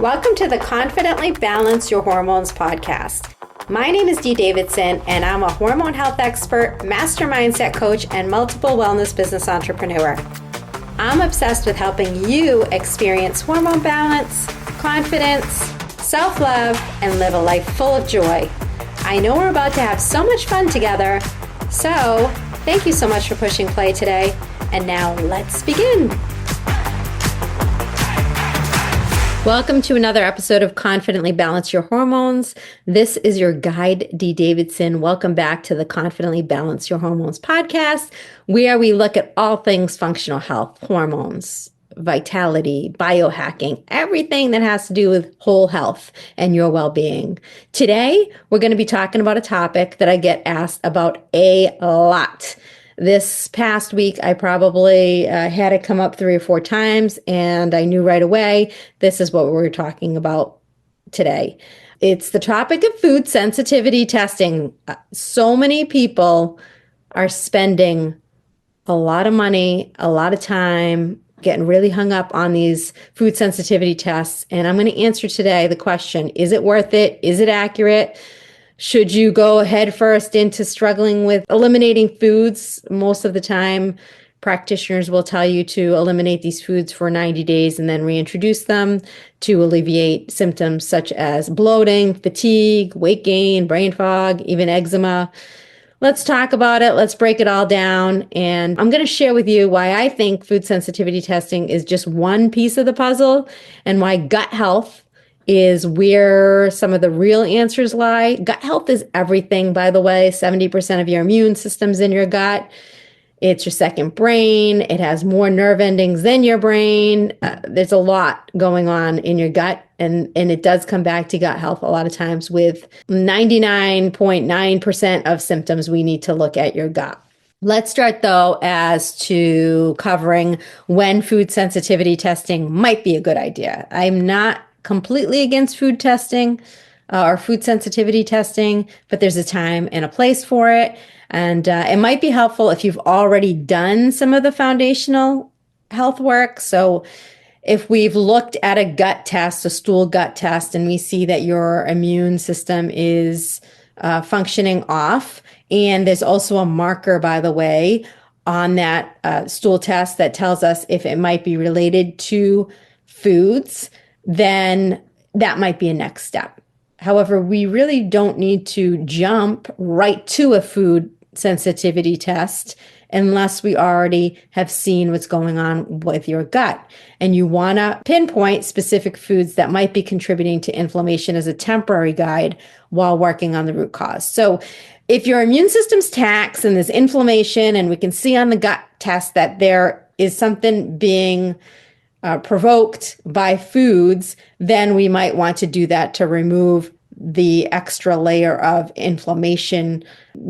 Welcome to the Confidently Balance Your Hormones podcast. My name is Dee Davidson, and I'm a hormone health expert, master mindset coach, and multiple wellness business entrepreneur. I'm obsessed with helping you experience hormone balance, confidence, self-love, and live a life full of joy. I know we're about to have so much fun together, so thank you so much for pushing play today. And now let's begin. Welcome to another episode of Confidently Balance Your Hormones. This is your guide, Dee Davidson. Welcome back to the Confidently Balance Your Hormones podcast, where we look at all things functional health, hormones, vitality, biohacking, everything that has to do with whole health and your well-being. Today, we're going to be talking about a topic that I get asked about a lot. This past week, I probably had it come up 3 or 4 times, and I knew right away this is what we were talking about today. It's the topic of food sensitivity testing. So many people are spending a lot of money, a lot of time, getting really hung up on these food sensitivity tests. And I'm going to answer today the question, is it worth it? Is it accurate? Should you go head first into struggling with eliminating foods? Most of the time, practitioners will tell you to eliminate these foods for 90 days and then reintroduce them to alleviate symptoms such as bloating, fatigue, weight gain, brain fog, even eczema. Let's talk about it. Let's break it all down. And I'm going to share with you why I think food sensitivity testing is just one piece of the puzzle and why gut health is where some of the real answers lie. Gut health is everything, by the way. 70% of your immune system's in your gut. It's your second brain. It has more nerve endings than your brain. There's a lot going on in your gut, and it does come back to gut health a lot of times. With 99.9% of symptoms, we need to look at your gut. Let's start, though, as to covering when food sensitivity testing might be a good idea. I'm not completely against food testing or food sensitivity testing, but there's a time and a place for it. And it might be helpful if you've already done some of the foundational health work. So if we've looked at a gut test, a stool gut test, and we see that your immune system is functioning off, and there's also a marker, by the way, on that stool test that tells us if it might be related to foods, then that might be a next step. However, we really don't need to jump right to a food sensitivity test unless we already have seen what's going on with your gut. And you want to pinpoint specific foods that might be contributing to inflammation as a temporary guide while working on the root cause. So if your immune system's taxed and there's inflammation, and we can see on the gut test that there is something being provoked by foods, then we might want to do that to remove the extra layer of inflammation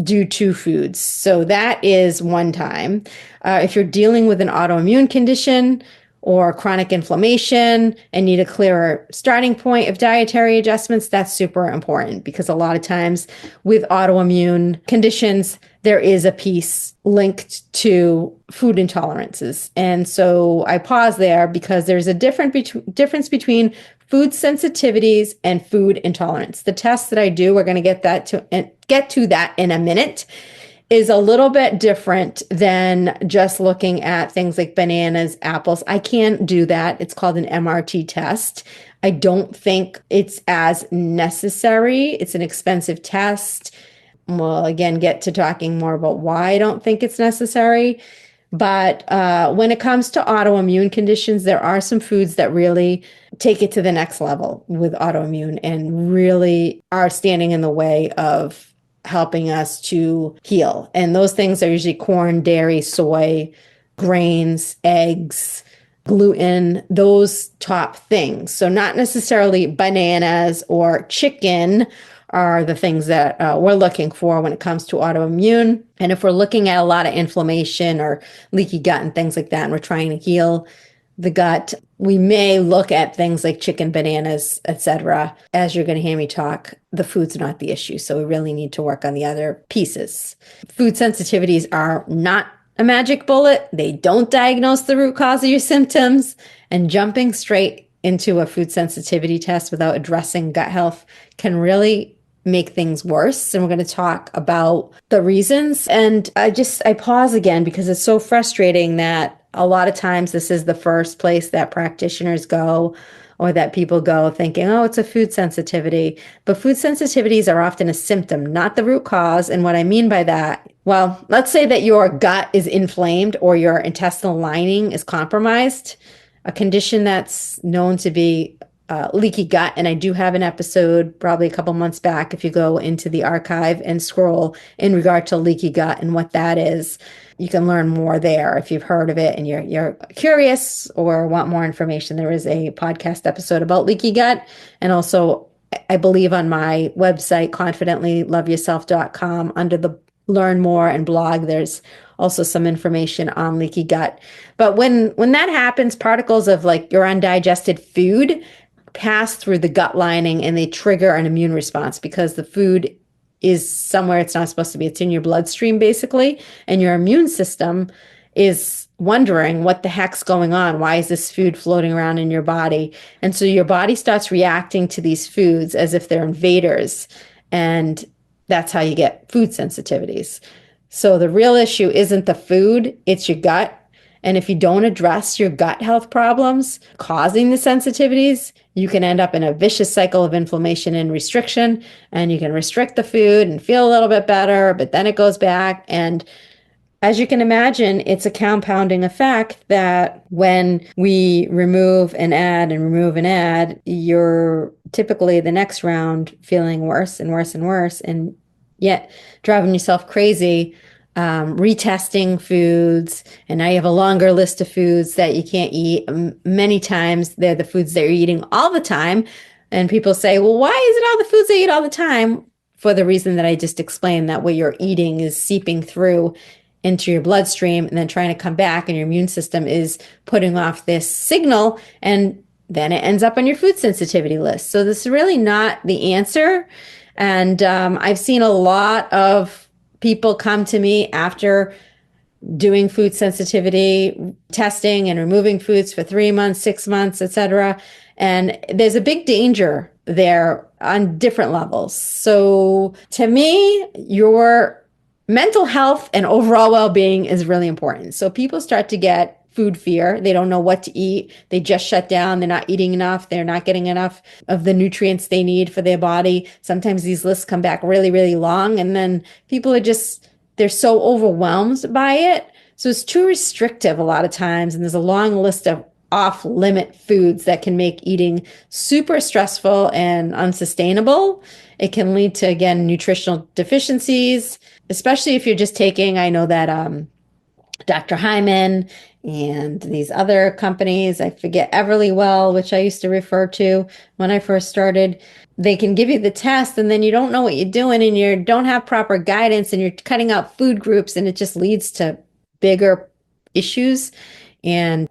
due to foods. So that is one time. If you're dealing with an autoimmune condition or chronic inflammation and need a clearer starting point of dietary adjustments, that's super important, because a lot of times with autoimmune conditions, there is a piece linked to food intolerances. And so I pause there because there's a difference between food sensitivities and food intolerance. The test that I do, we're going to get to that in a minute, is a little bit different than just looking at things like bananas, apples. I can't do that. It's called an MRT test. I don't think it's as necessary. It's an expensive test. We'll again get to talking more about why I don't think it's necessary. But when it comes to autoimmune conditions, there are some foods that really take it to the next level with autoimmune and really are standing in the way of helping us to heal. And those things are usually corn, dairy, soy, grains, eggs, gluten, those top things. So not necessarily bananas or chicken are the things that we're looking for when it comes to autoimmune. And if we're looking at a lot of inflammation or leaky gut and things like that, and we're trying to heal the gut, we may look at things like chicken, bananas, etc. As you're going to hear me talk, the food's not the issue. So we really need to work on the other pieces. Food sensitivities are not a magic bullet. They don't diagnose the root cause of your symptoms. And jumping straight into a food sensitivity test without addressing gut health can really make things worse. And we're going to talk about the reasons. And I pause again because it's so frustrating that a lot of times this is the first place that practitioners go or that people go thinking, oh, it's a food sensitivity. But food sensitivities are often a symptom, not the root cause. And what I mean by that, well, let's say that your gut is inflamed or your intestinal lining is compromised, a condition that's known to be leaky gut. And I do have an episode probably a couple months back, if you go into the archive and scroll in regard to leaky gut and what that is. You can learn more there if you've heard of it and you're curious or want more information. There is a podcast episode about leaky gut. And also, I believe on my website, confidentlyloveyourself.com, under the learn more and blog, there's also some information on leaky gut. But when that happens, particles of like your undigested food pass through the gut lining and they trigger an immune response because the food is somewhere it's not supposed to be. It's in your bloodstream, basically. And your immune system is wondering what the heck's going on. Why is this food floating around in your body? And so your body starts reacting to these foods as if they're invaders. And that's how you get food sensitivities. So the real issue isn't the food, it's your gut. And if you don't address your gut health problems causing the sensitivities, you can end up in a vicious cycle of inflammation and restriction. And you can restrict the food and feel a little bit better, but then it goes back. And as you can imagine, it's a compounding effect that when we remove and add, you're typically the next round feeling worse and worse and worse, and yet driving yourself crazy, retesting foods. And now you have a longer list of foods that you can't eat. Many times they're the foods that you're eating all the time. And people say, well, why is it all the foods I eat all the time? For the reason that I just explained, that what you're eating is seeping through into your bloodstream and then trying to come back, and your immune system is putting off this signal, and then it ends up on your food sensitivity list. So this is really not the answer. And I've seen a lot of people come to me after doing food sensitivity testing and removing foods for 3 months, 6 months, etc. And there's a big danger there on different levels. So to me, your mental health and overall well-being is really important. So people start to get food fear. They don't know what to eat. They just shut down. They're not eating enough. They're not getting enough of the nutrients they need for their body. Sometimes these lists come back really, really long. And then people are they're so overwhelmed by it. So it's too restrictive a lot of times. And there's a long list of off-limit foods that can make eating super stressful and unsustainable. It can lead to, again, nutritional deficiencies, especially if you're just taking, I know that Dr. Hyman and these other companies, I forget, Everlywell, which I used to refer to when I first started, they can give you the test and then you don't know what you're doing and you don't have proper guidance and you're cutting out food groups, and it just leads to bigger issues and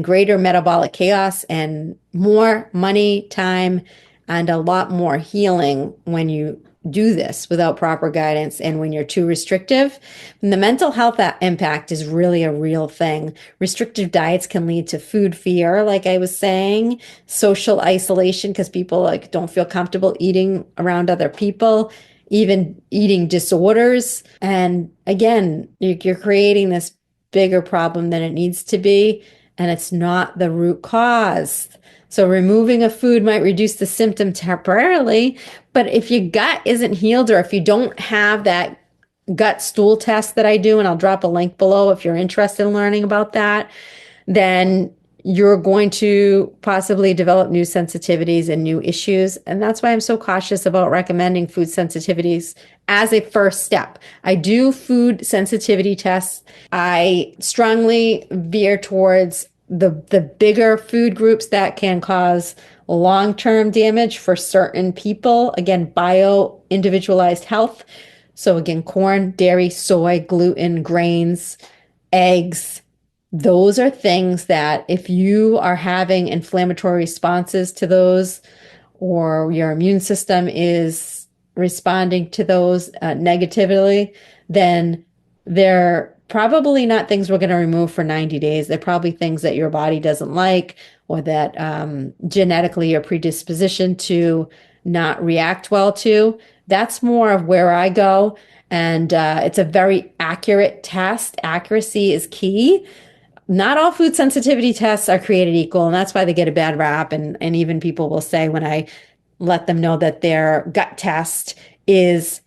greater metabolic chaos and more money, time, and a lot more healing when you do this without proper guidance and when you're too restrictive. And the mental health impact is really a real thing. Restrictive diets can lead to food fear, like I was saying, social isolation because people don't feel comfortable eating around other people, even eating disorders. And again, you're creating this bigger problem than it needs to be, and it's not the root cause. So removing a food might reduce the symptom temporarily, but if your gut isn't healed, or if you don't have that gut stool test that I do, and I'll drop a link below if you're interested in learning about that, then you're going to possibly develop new sensitivities and new issues. And that's why I'm so cautious about recommending food sensitivities as a first step. I do food sensitivity tests. I strongly veer towards the bigger food groups that can cause long-term damage for certain people. Again, bio-individualized health. So again, corn, dairy, soy, gluten, grains, eggs. Those are things that if you are having inflammatory responses to those, or your immune system is responding to those negatively, then they're probably not things we're going to remove for 90 days. They're probably things that your body doesn't like, or that genetically you're predispositioned to not react well to. That's more of where I go. And it's a very accurate test. Accuracy is key. Not all food sensitivity tests are created equal, and that's why they get a bad rap. And even people will say, when I let them know that their gut test is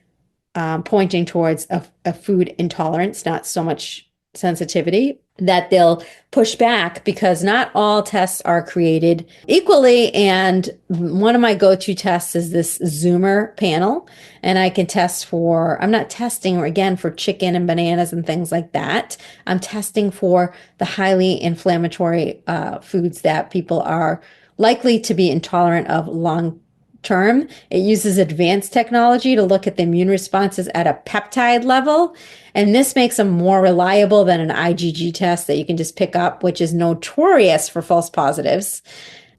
pointing towards a food intolerance, not so much sensitivity, that they'll push back, because not all tests are created equally. And one of my go-to tests is this Zoomer panel. And I can test for, I'm not testing, or again, for chicken and bananas and things like that. I'm testing for the highly inflammatory foods that people are likely to be intolerant of long term. It uses advanced technology to look at the immune responses at a peptide level. And this makes them more reliable than an IgG test that you can just pick up, which is notorious for false positives.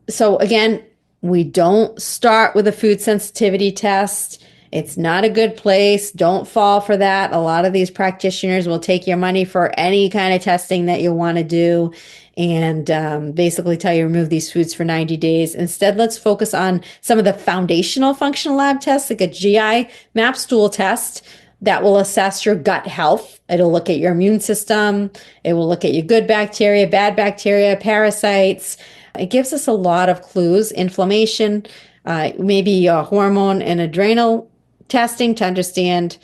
So again, we don't start with a food sensitivity test. It's not a good place. Don't fall for that. A lot of these practitioners will take your money for any kind of testing that you want to do, and basically tell you remove these foods for 90 days. Instead, let's focus on some of the foundational functional lab tests, like a GI map stool test that will assess your gut health. It'll look at your immune system. It will look at your good bacteria, bad bacteria, parasites. It gives us a lot of clues. Inflammation, maybe a hormone and adrenal testing to understand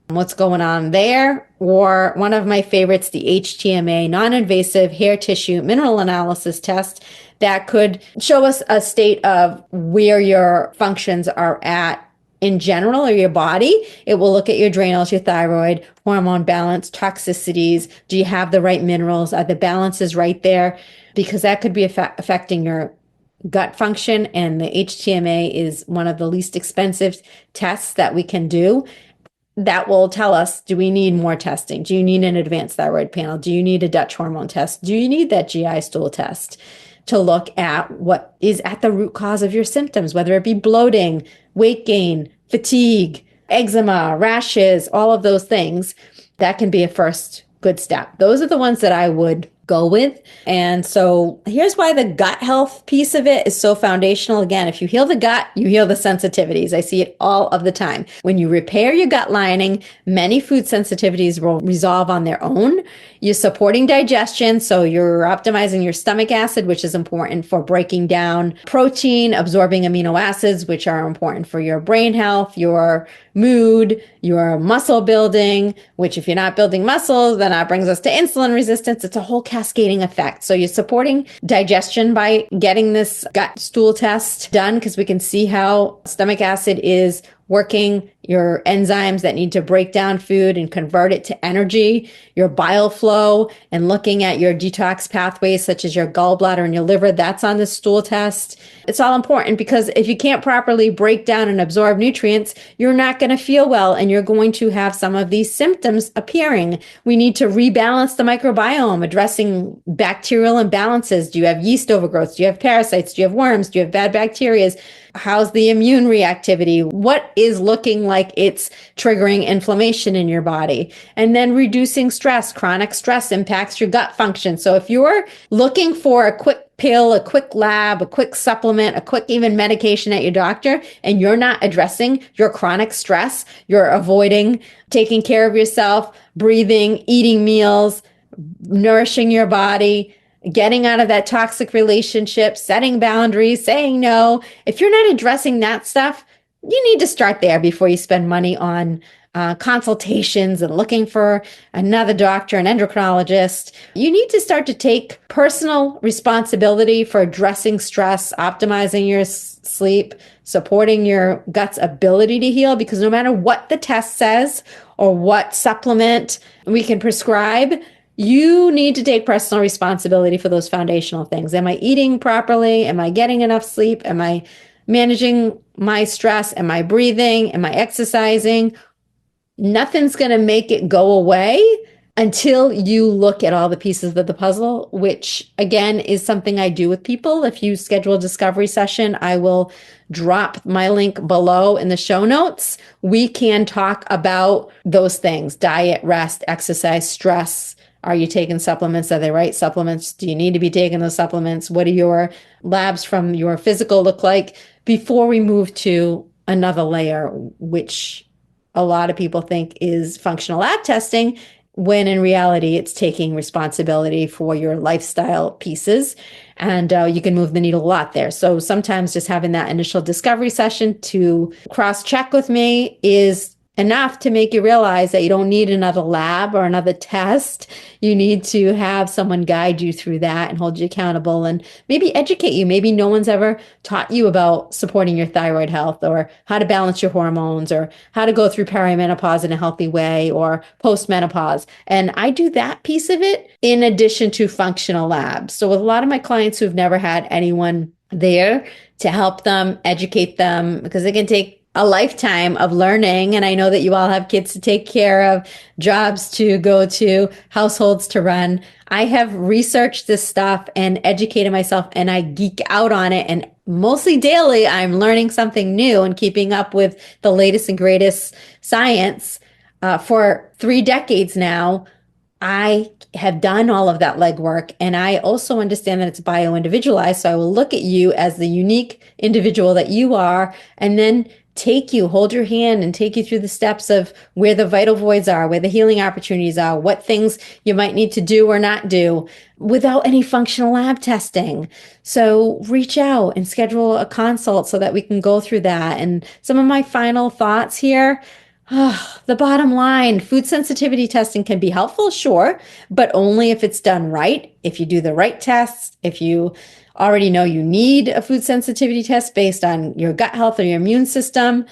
what's going on there. Or one of my favorites, the HTMA, non-invasive hair tissue mineral analysis test, that could show us a state of where your functions are at in general, or your body. It will look at your adrenals, your thyroid, hormone balance, toxicities. Do you have the right minerals? Are the balances right there? Because that could be affecting your gut function. And the HTMA is one of the least expensive tests that we can do. That will tell us, do we need more testing? Do you need an advanced thyroid panel? Do you need a Dutch hormone test? Do you need that GI stool test to look at what is at the root cause of your symptoms, whether it be bloating, weight gain, fatigue, eczema, rashes, all of those things? That can be a first good step. Those are the ones that I would go with. And so here's why the gut health piece of it is so foundational. Again, if you heal the gut, you heal the sensitivities. I see it all of the time. When you repair your gut lining, many food sensitivities will resolve on their own. You're supporting digestion, so you're optimizing your stomach acid, which is important for breaking down protein, absorbing amino acids, which are important for your brain health, your mood, your muscle building, which if you're not building muscles, then that brings us to insulin resistance. It's a whole cascading effect. So you're supporting digestion by getting this gut stool test done, because we can see how stomach acid is working, your enzymes that need to break down food and convert it to energy, your bile flow, and looking at your detox pathways, such as your gallbladder and your liver. That's on the stool test. It's all important, because if you can't properly break down and absorb nutrients, you're not going to feel well, and you're going to have some of these symptoms appearing. We need to rebalance the microbiome, addressing bacterial imbalances. Do you have yeast overgrowth? Do you have parasites? Do you have worms? Do you have bad bacteria? How's the immune reactivity? What is looking like it's triggering inflammation in your body? And then reducing stress. Chronic stress impacts your gut function. So if you're looking for a quick pill, a quick lab, a quick supplement, a quick even medication at your doctor, and you're not addressing your chronic stress, you're avoiding taking care of yourself, breathing, eating meals, nourishing your body, getting out of that toxic relationship, setting boundaries, saying no. If you're not addressing that stuff, you need to start there before you spend money on consultations and looking for another doctor, an endocrinologist. You need to start to take personal responsibility for addressing stress, optimizing your sleep, supporting your gut's ability to heal, because no matter what the test says or what supplement we can prescribe, you need to take personal responsibility for those foundational things. Am I eating properly? Am I getting enough sleep? Am I managing my stress? Am I breathing? Am I exercising? Nothing's going to make it go away until you look at all the pieces of the puzzle, which again is something I do with people. If you schedule a discovery session, I will drop my link below in the show notes. We can talk about those things: diet, rest, exercise, stress. Are you taking supplements? Are they right supplements? Do you need to be taking those supplements? What do your labs from your physical look like before we move to another layer, which a lot of people think is functional lab testing, when in reality, it's taking responsibility for your lifestyle pieces. And you can move the needle a lot there. So sometimes just having that initial discovery session to cross-check with me is enough to make you realize that you don't need another lab or another test. You need to have someone guide you through that and hold you accountable and maybe educate you. Maybe no one's ever taught you about supporting your thyroid health or how to balance your hormones or how to go through perimenopause in a healthy way or postmenopause. And I do that piece of it in addition to functional labs. So with a lot of my clients who've never had anyone there to help them, educate them, because it can take a lifetime of learning. And I know that you all have kids to take care of, jobs to go to, households to run. I have researched this stuff and educated myself, and I geek out on it. And mostly daily, I'm learning something new and keeping up with the latest and greatest science. For 3 decades now, I have done all of that legwork, and I also understand that it's bio-individualized. So I will look at you as the unique individual that you are, and then hold your hand and take you through the steps of where the vital voids are, where the healing opportunities are, what things you might need to do or not do without any functional lab testing. So reach out and schedule a consult so that we can go through that. And some of my final thoughts here. The bottom line, food sensitivity testing can be helpful, sure, but only if it's done right. If you do the right tests, if you already know you need a food sensitivity test based on your gut health or your immune system.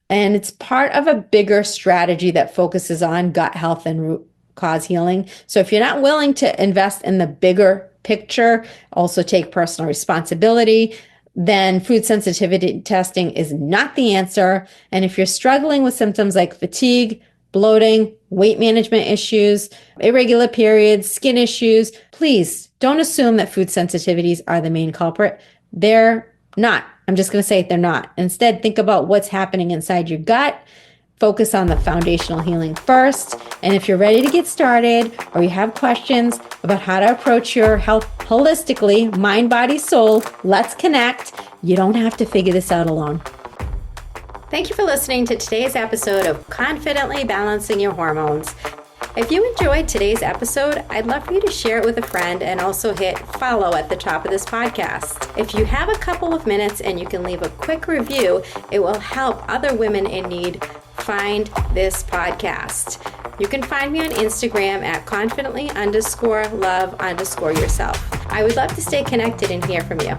And it's part of a bigger strategy that focuses on gut health and root cause healing. So if you're not willing to invest in the bigger picture, also take personal responsibility, then food sensitivity testing is not the answer. And if you're struggling with symptoms like fatigue, bloating, weight management issues, irregular periods, skin issues, please don't assume that food sensitivities are the main culprit. They're not. I'm just going to say they're not. Instead, think about what's happening inside your gut. Focus on the foundational healing first. And if you're ready to get started or you have questions about how to approach your health holistically, mind, body, soul, let's connect. You don't have to figure this out alone. Thank you for listening to today's episode of Confidently Balancing Your Hormones. If you enjoyed today's episode, I'd love for you to share it with a friend and also hit follow at the top of this podcast. If you have a couple of minutes and you can leave a quick review, it will help other women in need find this podcast. You can find me on Instagram at confidently_love_yourself. I would love to stay connected and hear from you.